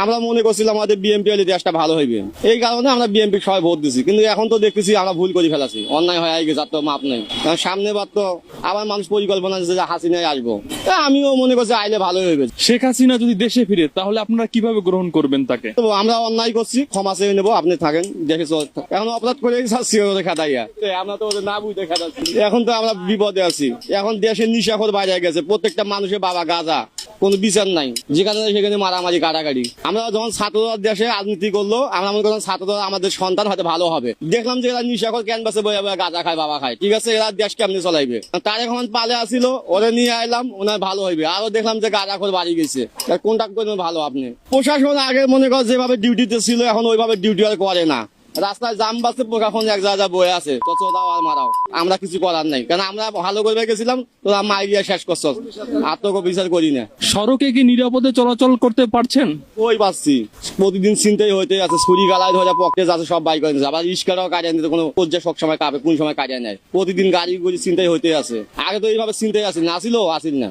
আমরা মনে করছিলাম আমাদের বিএনপি হলে দেশটা ভালো হইবে, এই কারণে আমরা বিএনপি সবাই ভোট দিছি। কিন্তু এখন তো দেখতেছি আমরা ভুল করে ফেলাছি, অন্যায় হয়ে গেছে, আর তো মাপ নেই। কারণ সামনে বার তো আবার মানুষ পরিকল্পনা যে হাসিনায় আসবো, আমিও মনে করছি আইলে ভালো হইবে। শেখ হাসিনা যদি দেশে ফিরে তাহলে আপনারা কিভাবে গ্রহণ করবেন তাকে? তো আমরা অন্যায় করছি, ক্ষমা চেয়ে নেবো, আপনি থাকেন দেখে এখন অপরাধ করে খেদাইয়া আমরা তো ওদের না বুঝতে খেদাচ্ছি। এখন তো আমরা বিপদে আছি, এখন দেশের নিশাখর বাইরে গেছে, প্রত্যেকটা মানুষের বাবা গাঁজা, কোনো বিচার নাই, যেখানে সেখানে মারামারি কাটাকাটি। আমরা যখন ছাত্ররা দেশে রাজনীতি করলো, আমরা মনে করলাম ছাত্ররা আমাদের সন্তান হয়তো ভালো হবে। দেখলাম যে এরা নিশাখর ক্যানভাসে বয়ে বয়ে গাঁজা খায়, বাবা খায়, ঠিক আছে, এরা দেশ কেমনি চলাইবে। তার এখন পালে আসিল, ওরা নিয়ে আইলাম, ওনার ভালো হইবে। আরো দেখলাম যে গাঁজা খোর বাড়ি গেছে, কোনটা করবেন ভালো? আপনি প্রশাসন আগে মনে কর যেভাবে ডিউটিতে ছিল, এখন ওইভাবে ডিউটি আর করে না। রাস্তায় জাম বাসে প্রশাসন এক জায়গায় বয়ে আছে, তো চোদাও আর মারাও, আমরা কিছু করার নাই। কারণ আমরা ভালো করবে গেছিলাম, তোরা মাইরিয়া শেষ করছ, আত্মবিচার করি না। সড়কে কি নিরাপদে চলাচল করতে পারছেন? ওই পাচ্ছি, প্রতিদিন চিন্তাই হইতে আছে, ছুরি গালায় ধরে পক্ষে যাচ্ছে, সব বাইক করে আবার রিস্কারাও কাটিয়ে নিতে, কোনো পর্যায়ে সব সময় কাপে কোন সময় কাটিয়ে নেয়। প্রতিদিন গাড়ি গুলি চিন্তাই হইতে আছে, আগে তো এইভাবে চিন্তাই আছে, না ছিল আসিল না।